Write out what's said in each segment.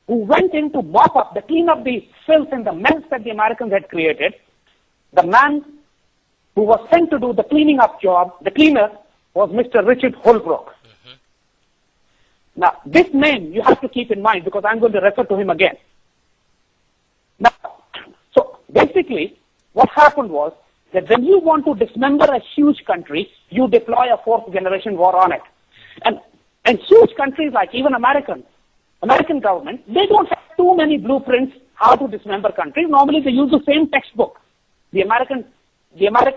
who went in to mop up, to clean up the filth and the mess that the Americans had created. The man who was sent to do the cleaning up job, the cleaner, was Mr. Richard Holbrooke. Now, this name you have to keep in mind because I'm going to refer to him again. Now, so basically, what happened was that when you want to dismember a huge country, you deploy a fourth generation war on it. And huge countries like even American government, they don't have too many blueprints how to dismember countries. Normally they use the same textbook. The American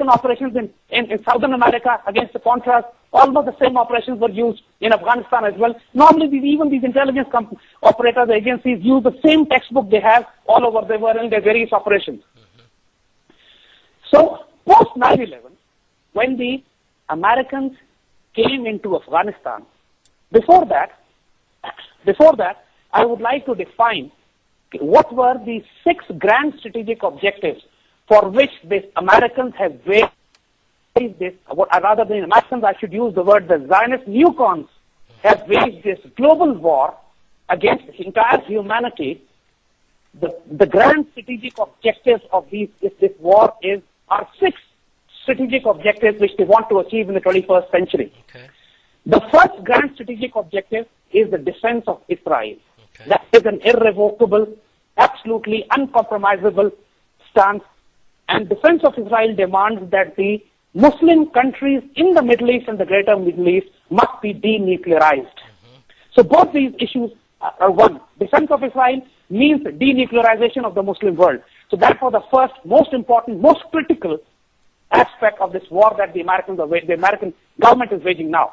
operations in Southern America against the Contras, almost the same operations were used in Afghanistan as well. Normally even these intelligence operators, agencies use the same textbook they have all over the world in their various operations. So post 9/11, when the Americans came into Afghanistan, before that, I would like to define what were the 6 grand strategic objectives for which the Americans have waged this, rather than Americans, I should use the word the Zionist neocons have waged this global war against the entire humanity. The grand strategic objectives of this war are 6 strategic objectives which they want to achieve in the 21st century. Okay. The first grand strategic objective is the defense of Israel. Okay. That is an irrevocable, absolutely uncompromisable stance. And defense of Israel demands that the Muslim countries in the Middle East and the greater Middle East must be denuclearized. So both these issues are one. Defense of Israel means denuclearization of the Muslim world. So therefore the first, most important, most critical aspect of this war that the American government is waging now.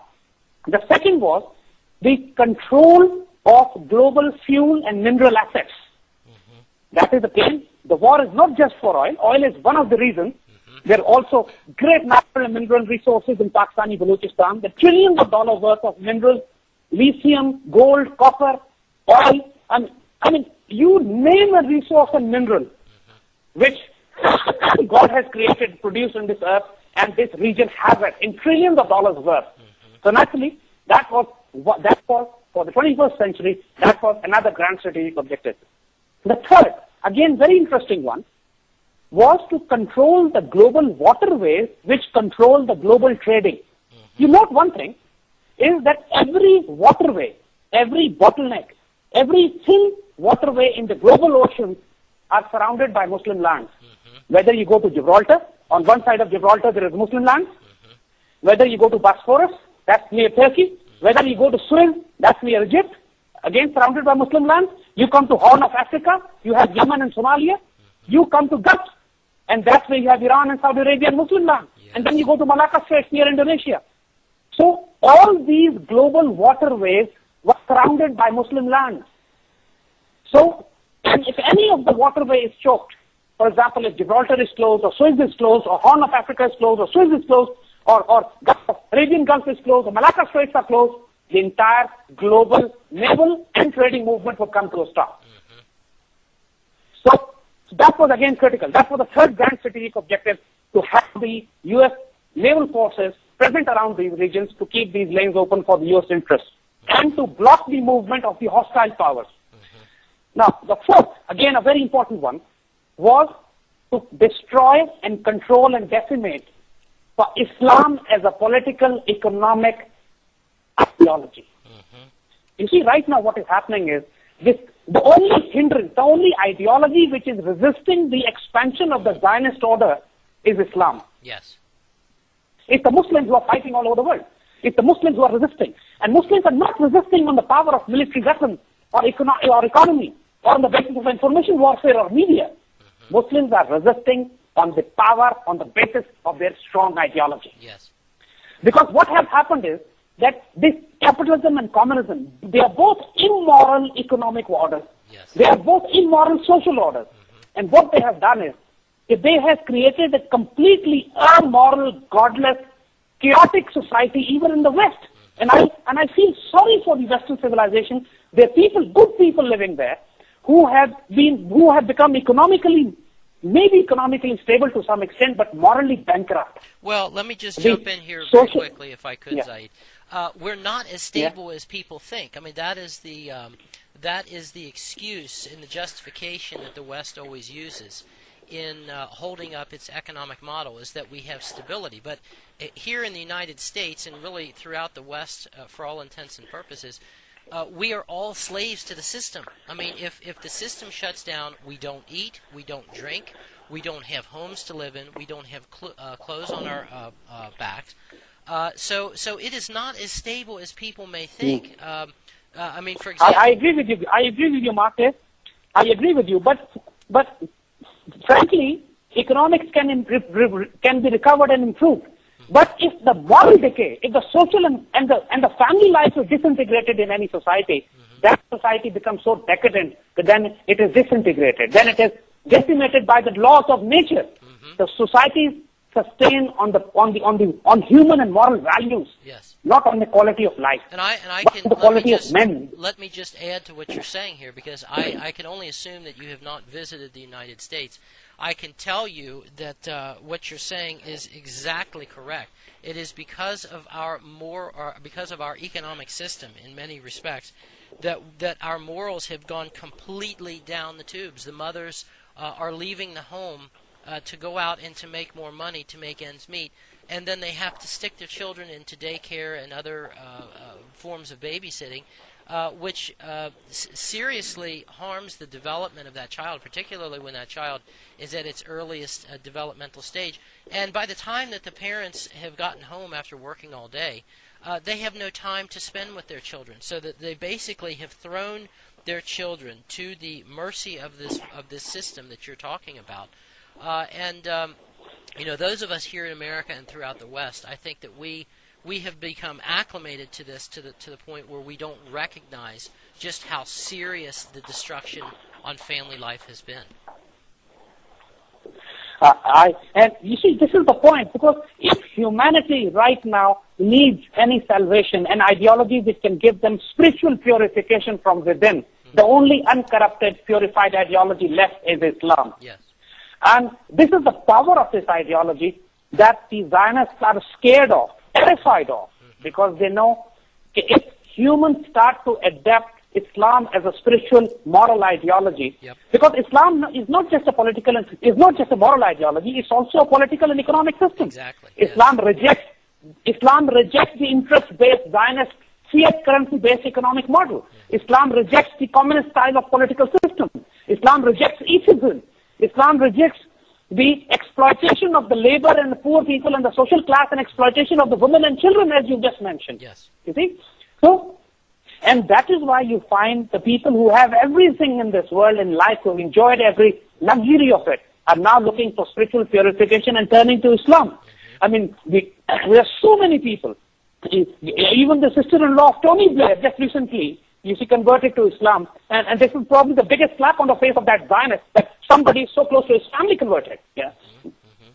The second was the control of global fuel and mineral assets. That is again, the war is not just for oil. Oil is one of the reasons. There are also great natural and mineral resources in Pakistani Balochistan. The trillions of dollars worth of minerals, lithium, gold, copper, oil. I mean, you name a resource and mineral which God has created, produced in this earth, and this region has it in trillions of dollars worth. So naturally, that was for the 21st century, that was another grand strategic objective. The third, again very interesting one, was to control the global waterways which control the global trading. You note one thing, is that every waterway, every bottleneck, every thin waterway in the global oceans are surrounded by Muslim lands. Whether you go to Gibraltar, on one side of Gibraltar there is Muslim land. Whether you go to Bosphorus, that's near Turkey. Whether you go to Suez, that's near Egypt, again surrounded by Muslim lands. You come to Horn of Africa, you have Yemen and Somalia. You come to Gulf, and that's where you have Iran and Saudi Arabia and Muslim land. Yes. And then you go to Malacca Straits near Indonesia. So all these global waterways were surrounded by Muslim lands. So if any of the waterway is choked, for example, if Gibraltar is closed, or Suez is closed, or Horn of Africa is closed, or Suez is closed, or Arabian Gulf is closed, or Malacca Straits are closed, the entire global naval and trading movement would come to a stop. So that was again critical. That was the third grand strategic objective, to have the U.S. naval forces present around these regions to keep these lanes open for the U.S. interests and to block the movement of the hostile powers. Now, the fourth, again a very important one, was to destroy and control and decimate for Islam as a political, economic ideology. You see, right now what is happening is the only hindrance, the only ideology which is resisting the expansion of the Zionist order is Islam. Yes. It's the Muslims who are fighting all over the world. It's the Muslims who are resisting. And Muslims are not resisting on the power of military weapons or economy or on the basis of information warfare or media. Muslims are resisting on the power, on the basis of their strong ideology. Yes. Because what has happened is that this capitalism and communism, they are both immoral economic orders. Yes. They are both immoral social orders. And what they have done is, they have created a completely amoral, godless, chaotic society even in the West. And I feel sorry for the Western civilization. There are people, good people living there, who have become maybe economically stable to some extent, but morally bankrupt. Well, let me just jump in here very quickly, if I could, Yeah. Zaid. We're not as stable as people think. I mean, that is the that is the excuse and the justification that the West always uses in holding up its economic model, is that we have stability. But here in the United States, and really throughout the West, for all intents and purposes, we are all slaves to the system. I mean, if the system shuts down, we don't eat, we don't drink, we don't have homes to live in, we don't have clothes on our backs. So it is not as stable as people may think. I mean, for example, I agree with you. I agree with you, Marcus. I agree with you. But frankly, economics can be recovered and improved. But if the moral decay, if the social and the family life is disintegrated in any society, that society becomes so decadent that then it is disintegrated. Then it is decimated by the laws of nature. The societies sustain on human and moral values, yes, not on the quality of life, and I but can the quality of men. let me just add to what you're saying here, because I can only assume that you have not visited the United States. I can tell you that what you're saying is exactly correct. It is because of because of our economic system, in many respects, that our morals have gone completely down the tubes. The mothers are leaving the home to go out and to make more money to make ends meet, and then they have to stick their children into daycare and other forms of babysitting, which seriously harms the development of that child, particularly when that child is at its earliest developmental stage. And by the time that the parents have gotten home after working all day, they have no time to spend with their children, so that they basically have thrown their children to the mercy of this system that you're talking about. You know, those of us here in America and throughout the West, I think that we have become acclimated to this to the point where we don't recognize just how serious the destruction on family life has been. And you see, this is the point, because if humanity right now needs any salvation, an ideology which can give them spiritual purification from within, the only uncorrupted, purified ideology left is Islam. Yes. And this is the power of this ideology that the Zionists are scared of, terrified of, because they know if humans start to adapt Islam as a spiritual, moral ideology, because Islam is not just a political, is not just a moral ideology, it's also a political and economic system. Exactly. Islam rejects the interest-based Zionist fiat currency-based economic model. Islam rejects the communist style of political system. Islam rejects atheism. Islam rejects the exploitation of the labor and the poor people and the social class, and exploitation of the women and children, as you just mentioned. Yes. You see? So, and that is why you find the people who have everything in this world in life, who have enjoyed every luxury of it, are now looking for spiritual purification and turning to Islam. I mean, there are so many people. Even the sister-in-law of Tony Blair just recently, you see, converted to Islam. And this is probably the biggest slap on the face of that Zionist, that somebody so close to his family converted. Yeah.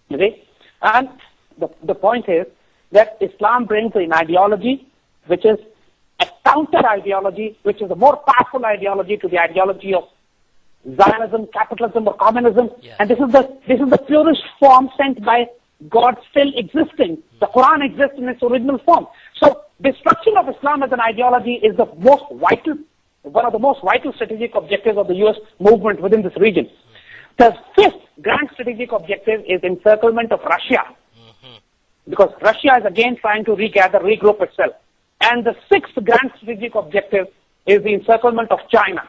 You see? And the point is that Islam brings an ideology which is a counter ideology, which is a more powerful ideology to the ideology of Zionism, capitalism, or communism. Yeah. And this is the purest form sent by God still existing. The Quran exists in its original form. So destruction of Islam as an ideology is the most vital, one of the most vital strategic objectives of the U.S. movement within this region. The fifth grand strategic objective is encirclement of Russia, because Russia is again trying to regroup itself. And the sixth grand strategic objective is the encirclement of China.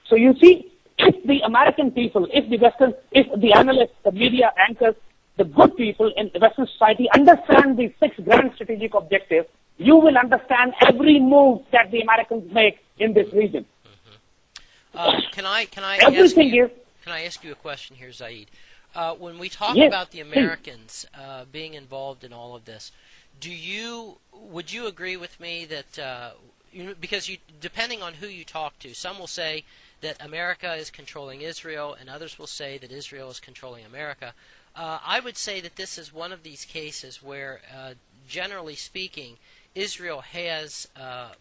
So you see, if the American people, if the analysts, the media anchors, the good people in Western society understand the six grand strategic objectives, you will understand every move that the Americans make in this region. Can I ask you a question here, Zaid? When we talk about the Americans being involved in all of this, would you agree with me that because depending on who you talk to, some will say that America is controlling Israel, and others will say that Israel is controlling America. I would say that this is one of these cases where, generally speaking, Israel has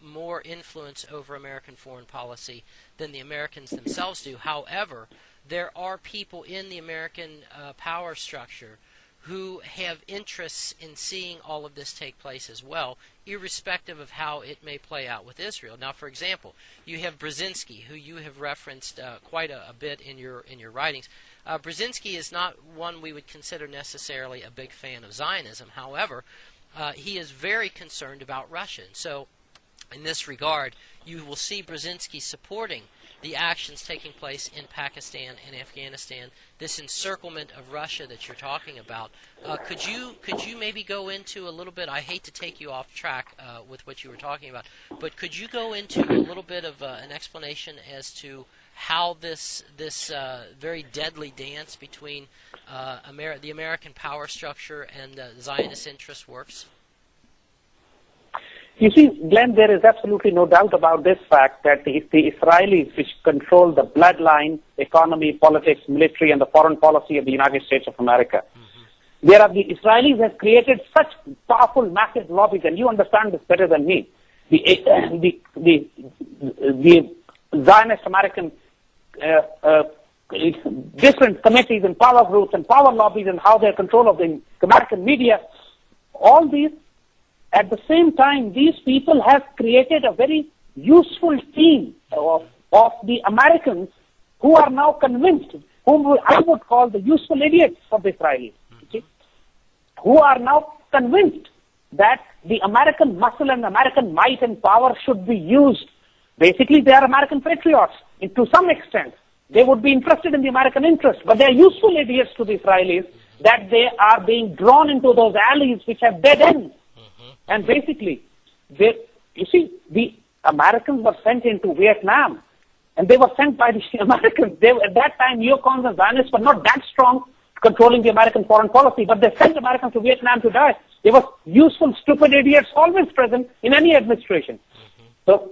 more influence over American foreign policy than the Americans themselves do. However, there are people in the American power structure who have interests in seeing all of this take place as well, irrespective of how it may play out with Israel. Now, for example, you have Brzezinski, who you have referenced quite a bit in your writings. Brzezinski is not one we would consider necessarily a big fan of Zionism. However, he is very concerned about Russia. And so, in this regard, you will see Brzezinski supporting the actions taking place in Pakistan and Afghanistan, this encirclement of Russia that you're talking about. Could you maybe go into a little bit, I hate to take you off track with what you were talking about, but could you go into a little bit of an explanation as to how this very deadly dance between the American power structure and Zionist interest works? You see, Glenn, there is absolutely no doubt about this fact that the Israelis, which control the bloodline, economy, politics, military, and the foreign policy of the United States of America, the Israelis have created such powerful, massive lobbies, and you understand this better than me. The Zionist American different committees and power groups and power lobbies and how they're control of the American media, all these. At the same time, these people have created a very useful team of the Americans who are now convinced, whom I would call the useful idiots of the Israelis, who are now convinced that the American muscle and American might and power should be used. Basically, they are American patriots. And to some extent, they would be interested in the American interest, but they are useful idiots to the Israelis that they are being drawn into those alleys which have dead ends. And basically, you see, the Americans were sent into Vietnam, and they were sent by the Americans. At that time, neocons and Zionists were not that strong controlling the American foreign policy, but they sent Americans to Vietnam to die. They were useful, stupid idiots always present in any administration. So,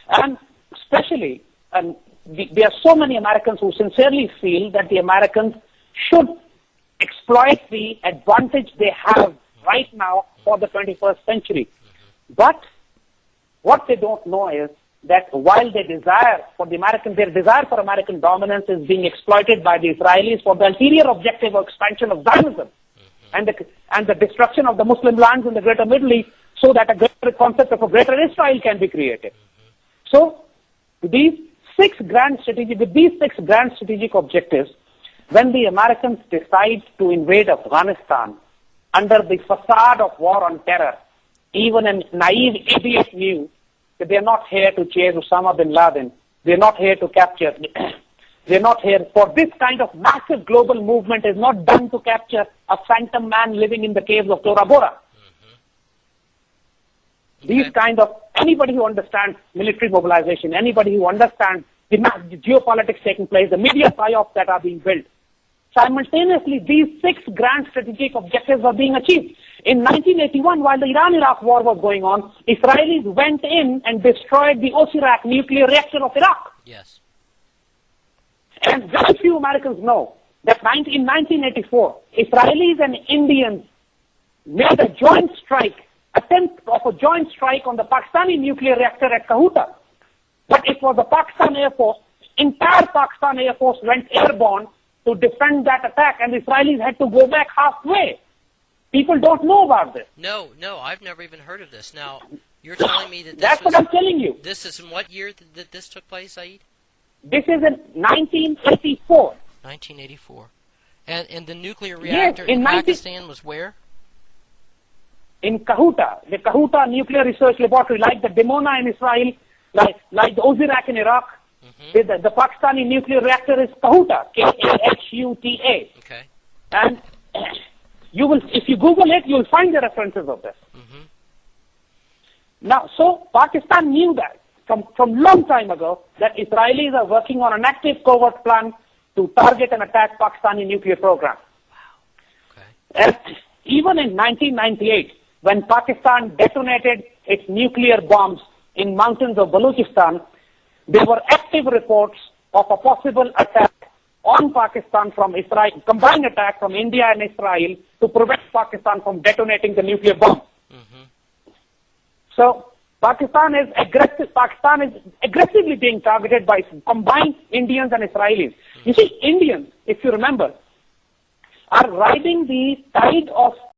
and especially, there are so many Americans who sincerely feel that the Americans should exploit the advantage they have right now for the 21st century. But what they don't know is that while their desire for American dominance is being exploited by the Israelis for the ulterior objective of expansion of Zionism and the destruction of the Muslim lands in the greater Middle East, so that a greater concept of a greater Israel can be created. So with these six grand strategic objectives, when the Americans decide to invade Afghanistan under the facade of war on terror, even a naive idiot knew that they're not here to chase Osama bin Laden. They're not here to capture. They're not here for this kind of massive global movement is not done to capture a phantom man living in the caves of Tora Bora. These kind of, anybody who understands military mobilization, anybody who understands the geopolitics taking place, the media psyops that are being built, simultaneously, these six grand strategic objectives were being achieved. In 1981, while the Iran-Iraq war was going on, Israelis went in and destroyed the Osirak nuclear reactor of Iraq. Yes. And very few Americans know that in 1984, Israelis and Indians made a joint strike, attempt of a joint strike on the Pakistani nuclear reactor at Kahuta. But it was the Pakistan Air Force, entire Pakistan Air Force went airborne to defend that attack, and the Israelis had to go back halfway. People don't know about this. No, I've never even heard of this. Now, you're telling me that That's what I'm telling you. This is in what year that this took place, Zaid? This is in 1984. 1984. And the nuclear reactor in Pakistan was where? In Kahuta, the Kahuta Nuclear Research Laboratory, like the Dimona in Israel, like the Osirak in Iraq. The Pakistani nuclear reactor is Kahuta, K-A-H-U-T-A. Okay. And you will, if you Google it, you will find the references of this. Now, so Pakistan knew that from long time ago that Israelis are working on an active covert plan to target and attack Pakistani nuclear program. Wow. Okay. And even in 1998, when Pakistan detonated its nuclear bombs in mountains of Balochistan, there were active reports of a possible attack on Pakistan from Israel, combined attack from India and Israel to prevent Pakistan from detonating the nuclear bomb. So Pakistan is aggressively being targeted by combined Indians and Israelis. You see, Indians, if you remember, are riding the tide of